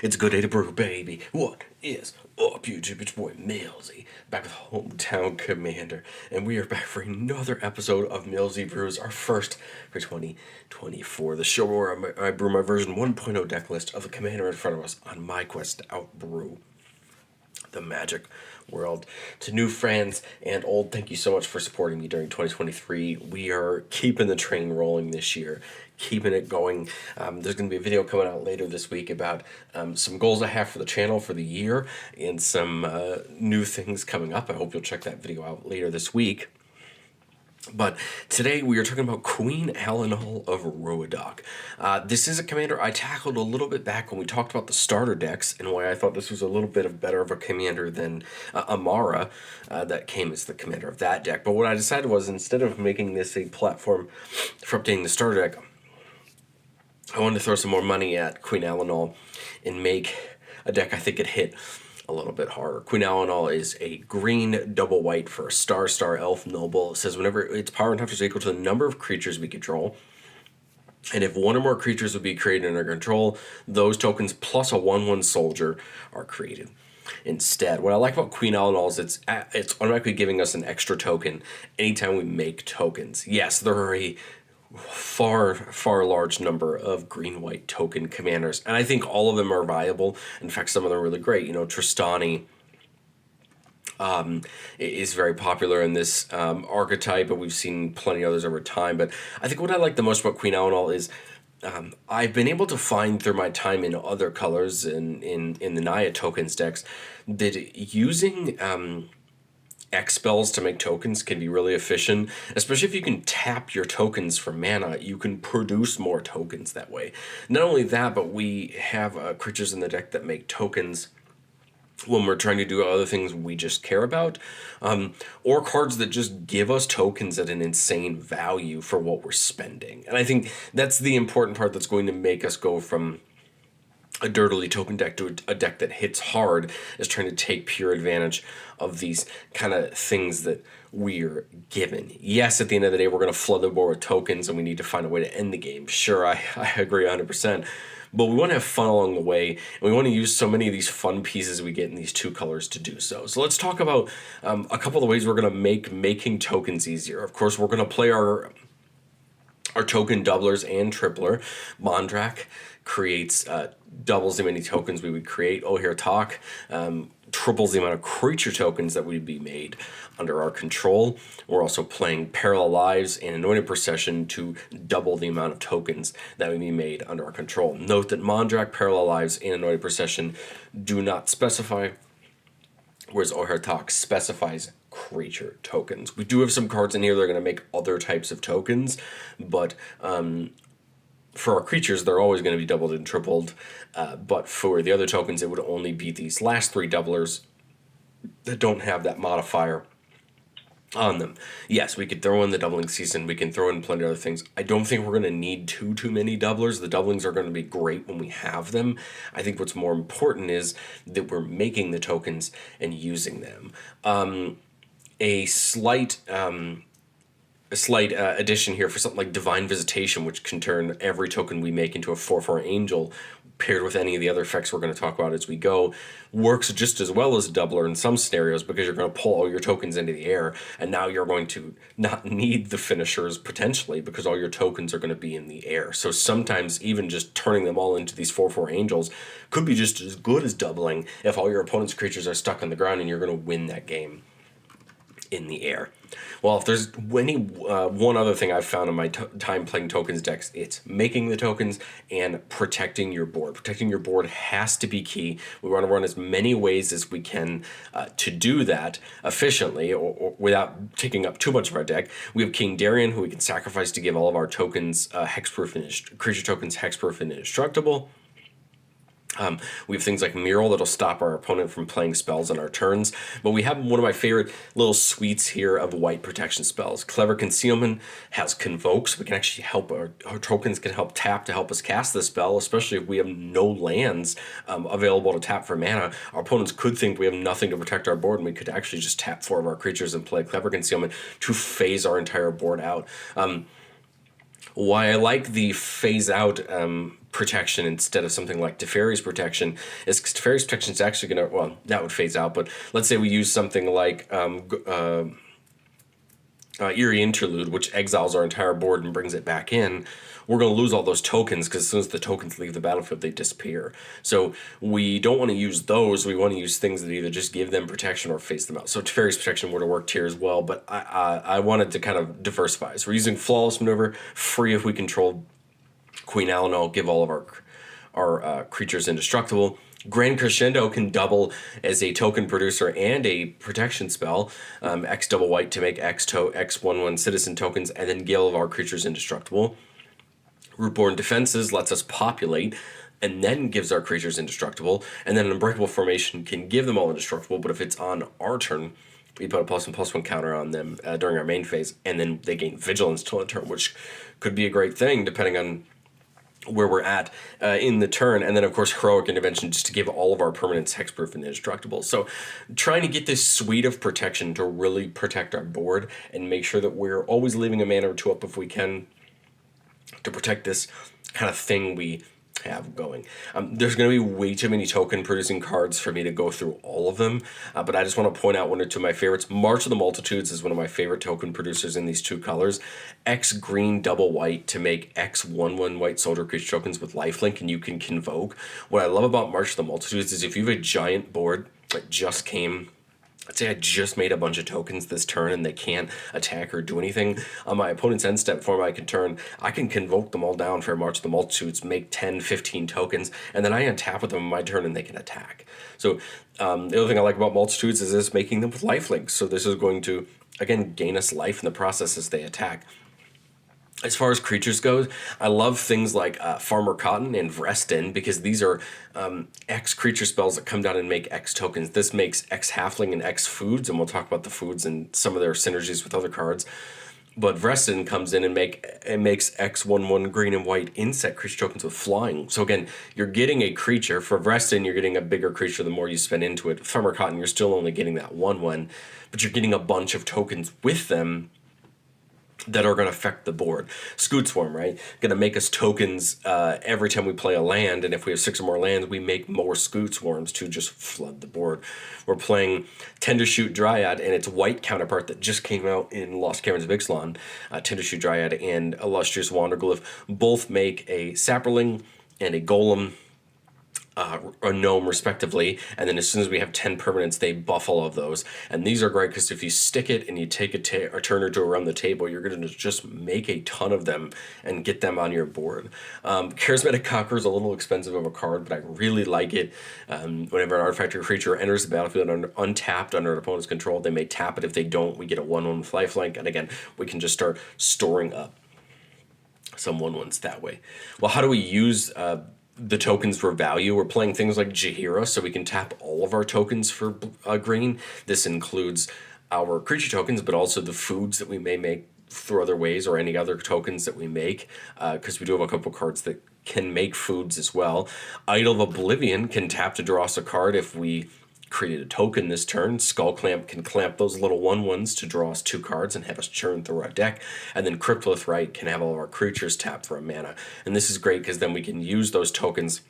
It's a good day to brew, baby. What is up, YouTube? It's your boy Millsy, back with Hometown Commander, and we are back for another episode of Millsy Brews, our first for 2024. The show where I brew my version 1.0 deck list of the Commander in front of us on my quest to outbrew the Magic world. To new friends and old, thank you so much for supporting me during 2023. We are keeping the train rolling this year, keeping it going. There's going to be a video coming out later this week about some goals I have for the channel for the year and some new things coming up. I hope you'll check that video out later this week. But today we are talking about Queen Allenal of Ruadach. This is a commander I tackled a little bit back when we talked about the starter decks and why I thought this was a little bit better of a commander than Amara that came as the commander of that deck. But what I decided was, instead of making this a platform for updating the starter deck, I wanted to throw some more money at Queen Allenal and make a deck I think could hit a little bit harder. Queen Allenal is a green double white for a star elf noble. It says whenever its power and toughness is equal to the number of creatures we control, and if one or more creatures would be created under control, those tokens plus a 1/1 soldier are created instead. What I like about Queen Allenal is it's automatically giving us an extra token anytime we make tokens. Yes, there are a far large number of green-white token commanders, and I think all of them are viable. In fact, some of them are really great. You know, Tristani is very popular in this archetype, but we've seen plenty of others over time. But I think what I like the most about Queen Allenal is I've been able to find through my time in other colors in the Naya tokens decks that using X spells to make tokens can be really efficient, especially if you can tap your tokens for mana. You can produce more tokens that way. Not only that, but we have creatures in the deck that make tokens when we're trying to do other things we just care about, or cards that just give us tokens at an insane value for what we're spending. And I think that's the important part that's going to make us go from a dirtily token deck to a deck that hits hard, is trying to take pure advantage of these kind of things that we're given. Yes, at the end of the day, we're going to flood the board with tokens and we need to find a way to end the game. Sure, I agree 100%. But we want to have fun along the way, and we want to use so many of these fun pieces we get in these two colors to do so. So let's talk about a couple of the ways we're going to make making tokens easier. Of course, we're going to play our token doublers and tripler. Mondrak creates doubles the many tokens we would create. Overrun triples the amount of creature tokens that would be made under our control. We're also playing Parallel Lives and Anointed Procession to double the amount of tokens that would be made under our control. Note that Mondrak, Parallel Lives, and Anointed Procession do not specify, whereas Overrun specifies creature tokens. We do have some cards in here that are going to make other types of tokens, but for our creatures, they're always going to be doubled and tripled, but for the other tokens, it would only be these last three doublers that don't have that modifier on them. Yes, we could throw in the doubling season, we can throw in plenty of other things. I don't think we're going to need too many doublers. The doublings are going to be great when we have them. I think what's more important is that we're making the tokens and using them. A slight addition here for something like Divine Visitation, which can turn every token we make into a 4/4 angel, paired with any of the other effects we're going to talk about as we go, works just as well as a doubler in some scenarios, because you're going to pull all your tokens into the air, and now you're going to not need the finishers potentially because all your tokens are going to be in the air. So sometimes even just turning them all into these 4/4 angels could be just as good as doubling if all your opponent's creatures are stuck on the ground and you're going to win that game in the air. Well, if there's one other thing I've found in my time playing tokens decks, it's making the tokens and protecting your board. Protecting your board has to be key. We want to run as many ways as we can to do that efficiently or without taking up too much of our deck. We have King Darien, who we can sacrifice to give all of our tokens hexproof and creature tokens hexproof and indestructible. We have things like Mural that'll stop our opponent from playing spells on our turns, but we have one of my favorite little suites here of white protection spells. Clever Concealment has Convoke, so we can actually help, our tokens can help tap to help us cast the spell, especially if we have no lands available to tap for mana. Our opponents could think we have nothing to protect our board, and we could actually just tap 4 of our creatures and play Clever Concealment to phase our entire board out. Why I like the phase out protection instead of something like Teferi's protection is because Teferi's protection is actually going to, well, that would phase out, but let's say we use something like Eerie Interlude, which exiles our entire board and brings it back in. We're going to lose all those tokens because as soon as the tokens leave the battlefield, they disappear. So we don't want to use those. We want to use things that either just give them protection or phase them out. So Teferi's protection would have worked here as well, but I wanted to kind of diversify. So we're using Flawless Maneuver, free if we control Queen Allenal, give all of our creatures indestructible. Grand Crescendo can double as a token producer and a protection spell. X double white to make X 1/1 citizen tokens, and then give all of our creatures indestructible. Rootborn Defenses lets us populate and then gives our creatures indestructible. And then an Unbreakable Formation can give them all indestructible, but if it's on our turn, we put a +1/+1 counter on them during our main phase, and then they gain Vigilance till a turn, which could be a great thing depending on where we're at in the turn. And then, of course, Heroic Intervention just to give all of our permanents hexproof and indestructible. So trying to get this suite of protection to really protect our board and make sure that we're always leaving a mana or two up if we can to protect this kind of thing we have going. There's going to be way too many token producing cards for me to go through all of them, but I just want to point out one or two of my favorites. March of the Multitudes is one of my favorite token producers in these two colors. X green double white to make X 1/1 white soldier creature tokens with lifelink, and you can convoke. What I love about March of the Multitudes is if you have a giant board that just came, let's say I just made a bunch of tokens this turn and they can't attack or do anything on my opponent's end step before my turn, I can convoke them all down for March of the Multitudes, make 10, 15 tokens, and then I untap with them on my turn and they can attack. So the other thing I like about Multitudes is this making them with lifelink. So this is going to, again, gain us life in the process as they attack. As far as creatures goes, I love things like Farmer Cotton and Vrestin because these are X creature spells that come down and make X tokens. This makes X Halfling and X Foods, and we'll talk about the foods and some of their synergies with other cards. But Vrestin comes in and makes X 1/1 green and white insect creature tokens with flying. So again, you're getting a creature. For Vrestin, you're getting a bigger creature the more you spend into it. Farmer Cotton, you're still only getting that 1/1, but you're getting a bunch of tokens with them that are going to affect the board. Scoot Swarm, right? Going to make us tokens every time we play a land, and if we have 6 or more lands, we make more Scoot Swarms to just flood the board. We're playing Tendershoot Dryad and its white counterpart that just came out in Lost Caverns of Ixalan. Tendershoot Dryad and Illustrious Wanderglyph both make a Sapperling and a Golem, a gnome respectively, and then as soon as we have 10 permanents, they buff all of those. And these are great because if you stick it and you take a turn or two around the table, you're going to just make a ton of them and get them on your board. Charismatic Conqueror is a little expensive of a card, but I really like it. Whenever an artifact or creature enters the battlefield untapped under an opponent's control, they may tap it. If they don't, we get a 1/1 with lifelink, and again, we can just start storing up some 1/1s that way. Well, how do we use the tokens for value? We're playing things like Jaheira, so we can tap all of our tokens for green. This includes our creature tokens, but also the foods that we may make through other ways, or any other tokens that we make, because we do have a couple cards that can make foods as well. Idol of Oblivion can tap to draw us a card if we created a token this turn. Skull Clamp can clamp those little 1/1s to draw us 2 cards and have us churn through our deck. And then Cryptolith Rite can have all of our creatures tap for a mana. And this is great because then we can use those tokens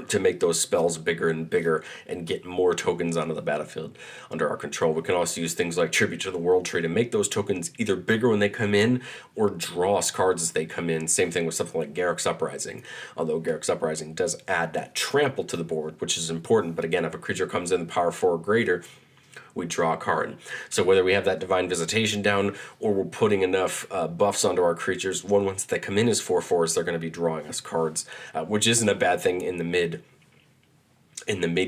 to make those spells bigger and bigger and get more tokens onto the battlefield under our control. We can also use things like Tribute to the World Tree to make those tokens either bigger when they come in or draw us cards as they come in. Same thing with something like Garruk's Uprising, although Garruk's Uprising does add that trample to the board, which is important. But again, if a creature comes in power 4 or greater, we draw a card. So whether we have that Divine Visitation down or we're putting enough buffs onto our creatures, once they come in as 4/4s, they're going to be drawing us cards, which isn't a bad thing in the mid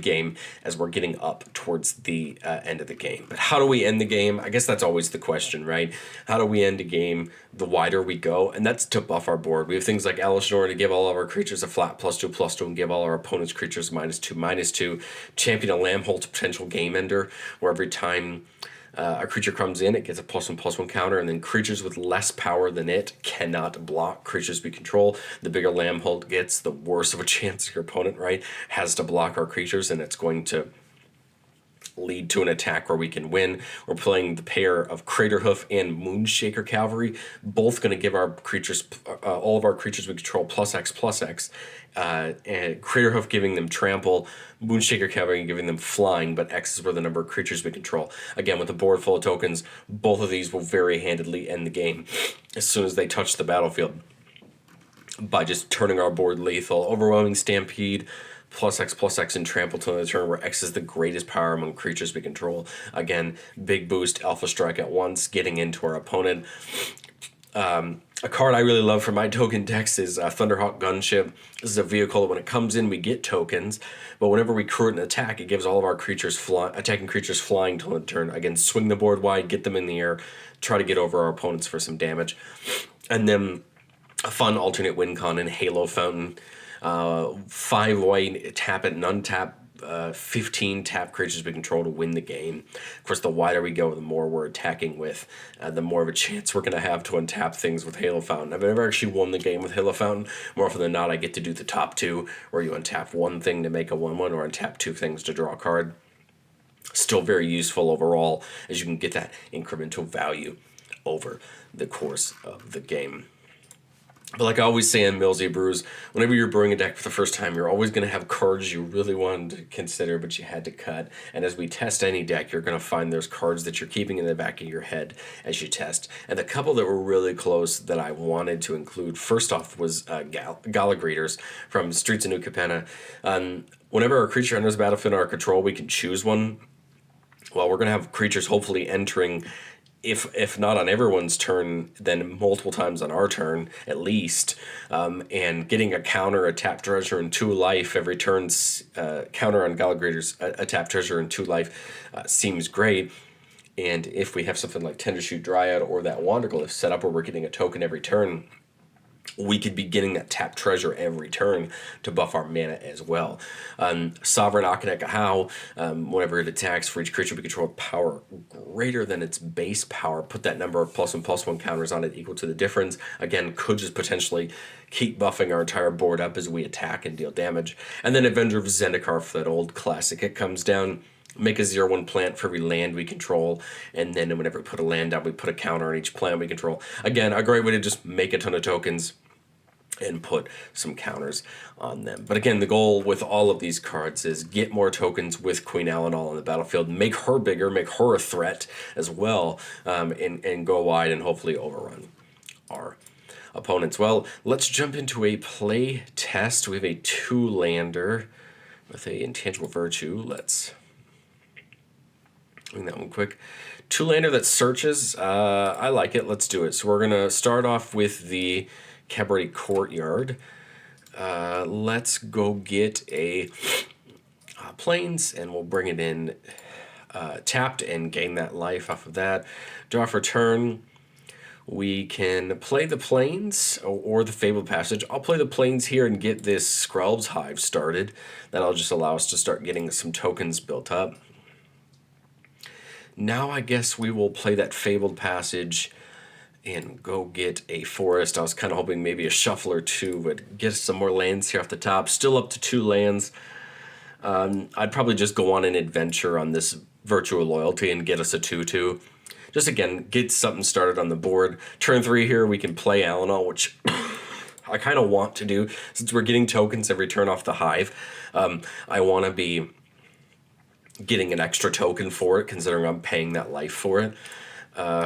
game as we're getting up towards the end of the game. But how do we end the game? I guess that's always the question, right? How do we end a game the wider we go? And that's to buff our board. We have things like Alishnor to give all of our creatures a flat +2/+2 and give all our opponent's creatures -2/-2. Champion of Lambholt's potential game ender, where every time a creature comes in, it gets a +1/+1 counter, and then creatures with less power than it cannot block creatures we control. The bigger Lambholt gets, the worse of a chance your opponent, right, has to block our creatures, and it's going to lead to an attack where we can win. We're playing the pair of Craterhoof and Moonshaker Cavalry, both going to give our creatures, all of our creatures we control, +X/+X. And Craterhoof giving them trample, Moonshaker Cavalry giving them flying, but X is for the number of creatures we control. Again, with a board full of tokens, both of these will very handedly end the game as soon as they touch the battlefield by just turning our board lethal. Overwhelming Stampede, +X/+X and trample till the turn, where X is the greatest power among creatures we control. Again, big boost, Alpha Strike at once, getting into our opponent. A card I really love for my token decks is Thunderhawk Gunship. This is a vehicle that when it comes in, we get tokens, but whenever we create an attack, it gives all of our creatures attacking creatures flying till the turn. Again, swing the board wide, get them in the air, try to get over our opponents for some damage. And then a fun alternate win con in Halo Fountain. 5 white, tap it and untap 15 tap creatures we control to win the game. Of course, the wider we go, the more we're attacking with, the more of a chance we're going to have to untap things with Halo Fountain. I've never actually won the game with Halo Fountain. More often than not, I get to do the top two, where you untap one thing to make a 1/1 or untap two things to draw a card. Still very useful overall, as you can get that incremental value over the course of the game. But like I always say in Millsy Brews, whenever you're brewing a deck for the first time, you're always going to have cards you really wanted to consider, but you had to cut. And as we test any deck, you're going to find there's cards that you're keeping in the back of your head as you test. And the couple that were really close that I wanted to include, first off, was Gala Greeters from Streets of New Capenna. Whenever our creature enters the battlefield under our control, we can choose one. Well, we're going to have creatures hopefully entering, if not on everyone's turn, then multiple times on our turn, at least. And getting a counter, a tap treasure, and 2 life every turn's counter on Gallagher's a tap treasure and 2 life seems great. And if we have something like Tendershoot Dryad or that Wanderglyph set up where we're getting a token every turn, we could be getting that tap treasure every turn to buff our mana as well. Sovereign Akaneka whenever it attacks, for each creature we control power greater than its base power, put that number of +1/+1 counters on it equal to the difference. Again, could just potentially keep buffing our entire board up as we attack and deal damage. And then Avenger of Zendikar, for that old classic. It comes down, make a 0/1 plant for every land we control, and then whenever we put a land down, we put a counter on each plant we control. Again, a great way to just make a ton of tokens and put some counters on them. But again, the goal with all of these cards is get more tokens with Queen Allenal on the battlefield, make her bigger, make her a threat as well, and go wide and hopefully overrun our opponents. Well, let's jump into a play test. We have a 2-lander with a Intangible Virtue. Let's doing that one quick. 2-lander that searches. I like it. Let's do it. So we're going to start off with the Cabaret Courtyard. Let's go get a Plains, and we'll bring it in tapped and gain that life off of that. Draw for turn. We can play the Plains or the Fabled Passage. I'll play the Plains here and get this Skrelv's Hive started. That'll just allow us to start getting some tokens built up. Now I guess we will play that Fabled Passage and go get a forest. I was kind of hoping maybe a shuffle or 2, but get some more lands here off the top. Still up to 2 lands. I'd probably just go on an adventure on this Virtual Loyalty and get us a 2/2. Just again, get something started on the board. Turn 3 here, we can play Allenal, which I kind of want to do. Since we're getting tokens every turn off the Hive, I want to be getting an extra token for it, considering I'm paying that life for it.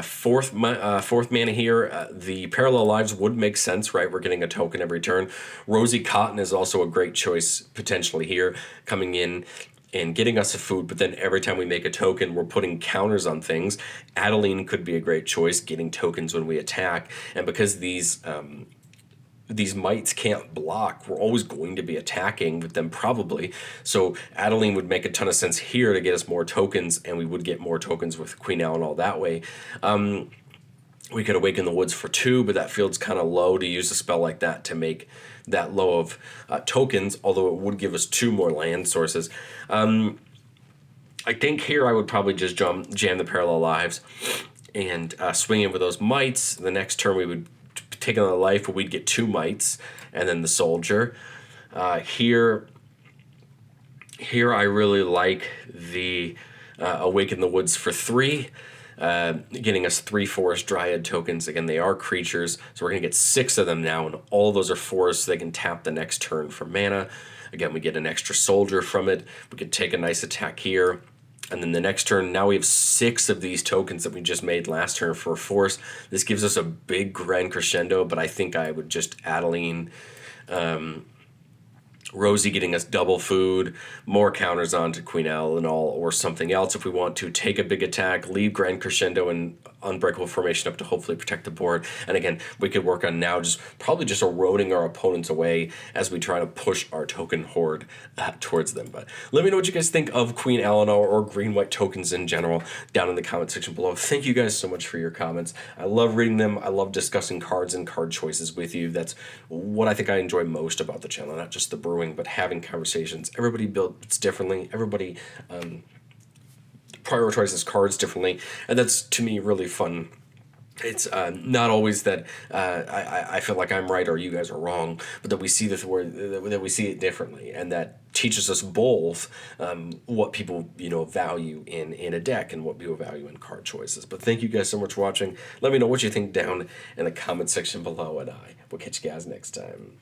Fourth mana here, the Parallel Lives would make sense, right? We're getting a token every turn. Rosy Cotton is also a great choice potentially here, coming in and getting us a food, but then every time we make a token, we're putting counters on things. Adeline could be a great choice, getting tokens when we attack, and because these mites can't block, we're always going to be attacking with them probably. So Adeline would make a ton of sense here to get us more tokens, and we would get more tokens with Queen Allenal that way. We could Awaken the Woods for 2, but that field's kind of low to use a spell like that to make that low of tokens, although it would give us 2 more land sources. I think here I would probably just jam the Parallel Lives and swing in with those mites. The next turn we would take another life, but we'd get 2 mites, and then the Soldier. Here I really like the Awaken the Woods for 3. Getting us 3 Forest Dryad tokens. Again, they are creatures, so we're going to get 6 of them now, and all of those are forests, so they can tap the next turn for mana. Again, we get an extra soldier from it. We could take a nice attack here. And then the next turn, now we have 6 of these tokens that we just made last turn for a force. This gives us a big grand crescendo, but I think I would just Adeline, Rosie getting us double food, more counters onto Queen Allenal or something else if we want to. Take a big attack, leave Grand Crescendo and Unbreakable Formation up to hopefully protect the board. And again, we could work on now probably just eroding our opponents away as we try to push our token horde towards them. But let me know what you guys think of Queen Allenal or green-white tokens in general down in the comment section below. Thank you guys so much for your comments. I love reading them. I love discussing cards and card choices with you. That's what I think I enjoy most about the channel, not just the brewing, but having conversations. Everybody builds differently. Everybody prioritizes cards differently, and that's, to me, really fun. It's not always that I feel like I'm right or you guys are wrong, but that we see that we see it differently, and that teaches us both what people value in a deck and what people value in card choices. But thank you guys so much for watching. Let me know what you think down in the comment section below, and I will catch you guys next time.